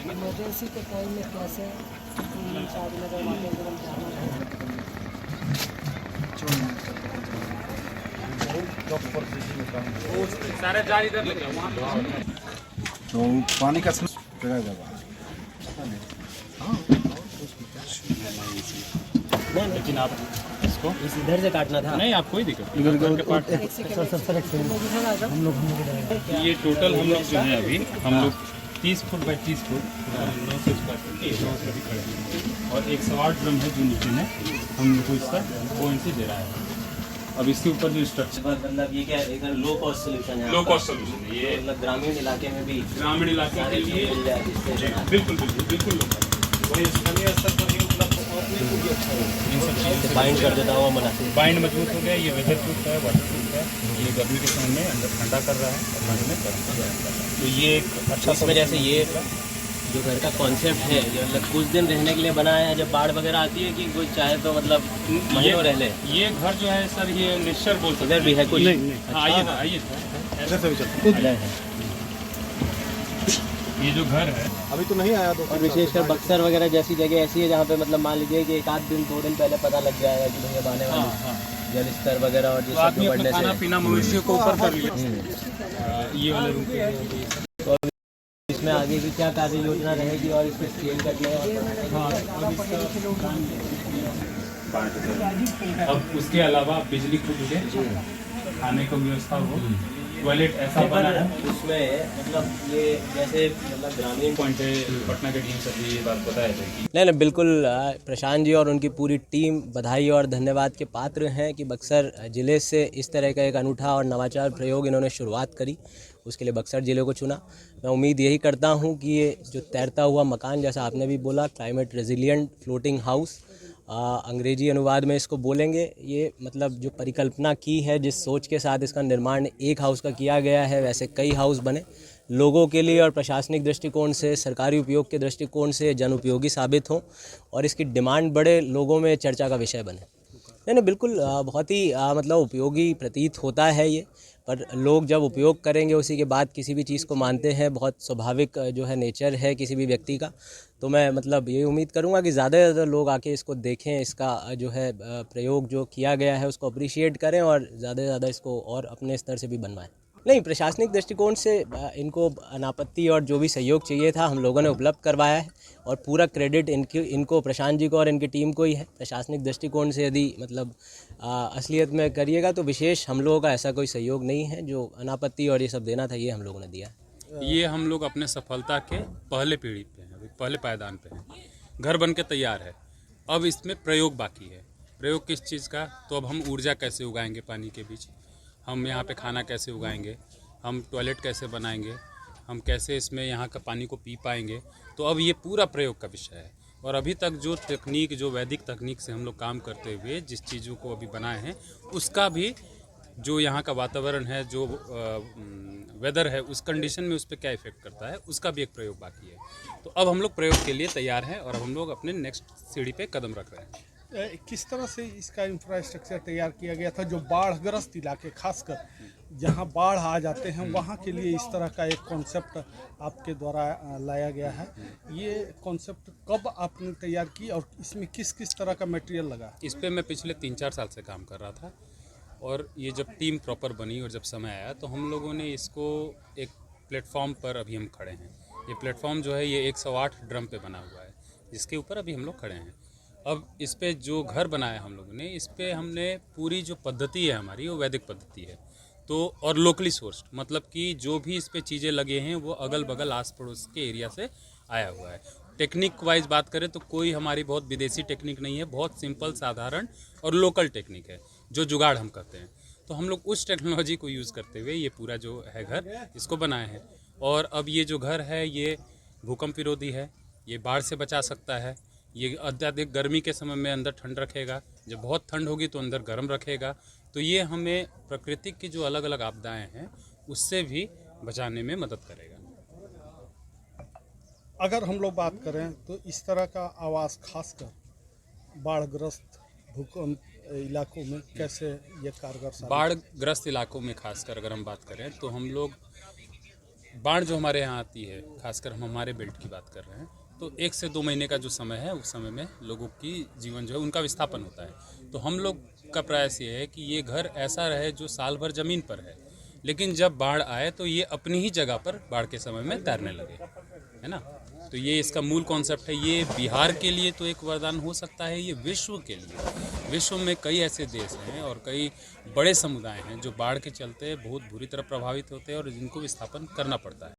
Emergency के time में कैसे शादी में करवाते हैं सारे जार इधर लेके आओ वहाँ तो पानी का जगह लेकिन आप इसको इधर से काटना था। नहीं, आप कोई दिक्कत नहीं। हम लोग ये टोटल हम लोग जो है अभी हम लोग 30 foot by 30 foot 900 square foot खड़े हैं और 108 ड्रम है जो नीचे में हम लोग को इसका 2 इंच दे रहा है। अब इसके ऊपर जो स्ट्रक्चर मतलब ये क्या एक लो कॉस्ट सोल्यूशन है, लो कॉस्ट सोल्यूशन है ये, मतलब ग्रामीण इलाके में भी ग्रामीण इलाके के लिए मिल जाए जिससे बिल्कुल बिल्कुल बिल्कुल वही स्थानीय स्तर पर ही उपलब्ध इन सब चीज़ों से बाइंड कर देता हुआ मना बाइंड मजबूत हो गया। ये वेदर प्रूफ है, वाटर प्रूफ है, ये गर्मी के समय में अंदर ठंडा कर रहा है और ठंड में गर्म कर रहा है। तो ये एक अच्छा इसमें जैसे ये जो घर का कॉन्सेप्ट है जो मतलब कुछ दिन रहने के लिए बनाया है, जब बाढ़ वगैरह आती है कि कोई चाहे तो मतलब महीनों रह ले। ये घर जो है सर ये निश्चर बोल सकते इधर भी है कुछ हाँ, आइए ना आइए ये जो घर है अभी तो नहीं आया। और विशेषकर बक्सर वगैरह जैसी जगह ऐसी है जहाँ पे मतलब मान लीजिए कि 1 आध दिन 2 दिन पहले पता लग जाएगा कि भैया आने वाले जल स्तर वगैरह और तो आदमी अपना खाना पीना मवेशियों को ऊपर कर लिया। ये वाले रूम पे इसमें आगे की क्या कार्य योजना रहेगी और इसको स्केल करने अब उसके अलावा बिजली खुद उठे, खाने को व्यवस्था हो, टॉयलेट ऐसा बना है उसमें मतलब ये जैसे मतलब ग्रामीण पॉइंट है। पटना के टीम से भी ये बात बताया था कि नहीं बिल्कुल प्रशांत जी और उनकी पूरी टीम बधाई और धन्यवाद के पात्र हैं कि बक्सर ज़िले से इस तरह का एक अनूठा और नवाचार प्रयोग इन्होंने शुरुआत करी, उसके लिए बक्सर ज़िले को चुना। मैं उम्मीद यही करता हूं कि ये जो तैरता हुआ मकान, जैसा आपने भी बोला, क्लाइमेट रेजिलिएंट फ्लोटिंग हाउस अंग्रेजी अनुवाद में इसको बोलेंगे, ये मतलब जो परिकल्पना की है, जिस सोच के साथ इसका निर्माण एक हाउस का किया गया है, वैसे कई हाउस बने लोगों के लिए और प्रशासनिक दृष्टिकोण से, सरकारी उपयोग के दृष्टिकोण से जन उपयोगी साबित हों और इसकी डिमांड बढ़े, लोगों में चर्चा का विषय बने। नहीं बिल्कुल बहुत ही मतलब उपयोगी प्रतीत होता है ये, पर लोग जब उपयोग करेंगे उसी के बाद किसी भी चीज़ को मानते हैं, बहुत स्वाभाविक जो है नेचर है किसी भी व्यक्ति का। तो मैं मतलब ये उम्मीद करूंगा कि ज़्यादा से ज़्यादा लोग आके इसको देखें, इसका जो है प्रयोग जो किया गया है उसको अप्रिशिएट करें और ज़्यादा से ज़्यादा इसको और अपने स्तर से भी बनवाएं। नहीं, प्रशासनिक दृष्टिकोण से इनको अनापत्ति और जो भी सहयोग चाहिए था हम लोगों ने उपलब्ध करवाया है और पूरा क्रेडिट इनको प्रशांत जी को और इनकी टीम को ही है। प्रशासनिक दृष्टिकोण से यदि मतलब असलियत में करिएगा तो विशेष हम लोगों का ऐसा कोई सहयोग नहीं है, जो अनापत्ति और ये सब देना था ये हम लोगों ने दिया है। ये हम लोग अपने सफलता के पहले पीढ़ी पे हैं, अभी पहले पायदान पे हैं। घर बन के तैयार है, अब इसमें प्रयोग बाकी है। प्रयोग किस चीज़ का? तो अब हम ऊर्जा कैसे उगाएंगे पानी के बीच, हम यहाँ पे खाना कैसे उगाएंगे, हम टॉयलेट कैसे बनाएंगे, हम कैसे इसमें यहाँ का पानी को पी पाएंगे। तो अब ये पूरा प्रयोग का विषय है और अभी तक जो तकनीक, जो वैदिक तकनीक से हम लोग काम करते हुए जिस चीज़ों को अभी बनाए हैं, उसका भी जो यहाँ का वातावरण है, जो वेदर है, उस कंडीशन में उस पर क्या इफेक्ट करता है, उसका भी एक प्रयोग बाकी है। तो अब हम लोग प्रयोग के लिए तैयार हैं और अब हम लोग अपने नेक्स्ट सीढ़ी पे कदम रख रहे हैं। किस तरह से इसका इंफ्रास्ट्रक्चर तैयार किया गया था जो बाढ़ग्रस्त इलाके, खासकर जहां बाढ़ आ जाते हैं वहां के लिए इस तरह का एक कॉन्सेप्ट आपके द्वारा लाया गया है। ये कॉन्सेप्ट कब आपने तैयार की और इसमें किस किस तरह का मटेरियल लगा? इस पे मैं पिछले 3-4 साल से काम कर रहा था और ये जब टीम प्रॉपर बनी और जब समय आया तो हम लोगों ने इसको एक प्लेटफॉर्म पर अभी हम खड़े हैं। ये प्लेटफॉर्म जो है ये 108 ड्रम पे बना हुआ है, जिसके ऊपर अभी हम लोग खड़े हैं। अब इस पे जो घर बनाया हम लोगों ने, इस पे हमने पूरी जो पद्धति है हमारी वो वैदिक पद्धति है, तो और लोकली सोर्स्ड, मतलब कि जो भी इस पे चीज़ें लगे हैं वो अगल बगल आस पड़ोस के एरिया से आया हुआ है। टेक्निक वाइज बात करें तो कोई हमारी बहुत विदेशी टेक्निक नहीं है, बहुत सिंपल, साधारण और लोकल टेक्निक है जो जुगाड़ हम करते हैं। तो हम लोग उस टेक्नोलॉजी को यूज़ करते हुए ये पूरा जो है घर इसको बनाए हैं। और अब ये जो घर है ये भूकंप विरोधी है, ये बाढ़ से बचा सकता है, ये अत्यधिक गर्मी के समय में अंदर ठंड रखेगा, जब बहुत ठंड होगी तो अंदर गर्म रखेगा। तो ये हमें प्रकृति की जो अलग अलग आपदाएं हैं उससे भी बचाने में मदद करेगा। अगर हम लोग बात करें तो इस तरह का आवास खासकर बाढ़ग्रस्त भूकंप इलाकों में कैसे ये कारगर साबित? बाढ़ग्रस्त इलाकों में खासकर अगर हम बात करें तो हम लोग बाढ़ जो हमारे यहाँ आती है, खासकर हम हमारे बेल्ट की बात कर रहे हैं, तो 1 से 2 महीने का जो समय है उस समय में लोगों की जीवन जो है उनका विस्थापन होता है। तो हम लोग का प्रयास ये है कि ये घर ऐसा रहे जो साल भर ज़मीन पर है, लेकिन जब बाढ़ आए तो ये अपनी ही जगह पर बाढ़ के समय में तैरने लगे, है ना। तो ये इसका मूल कॉन्सेप्ट है। ये बिहार के लिए तो एक वरदान हो सकता है, ये विश्व के लिए। विश्व में कई ऐसे देश हैं और कई बड़े समुदाय हैं जो बाढ़ के चलते बहुत बुरी तरह प्रभावित होते हैं और जिनको विस्थापन करना पड़ता है।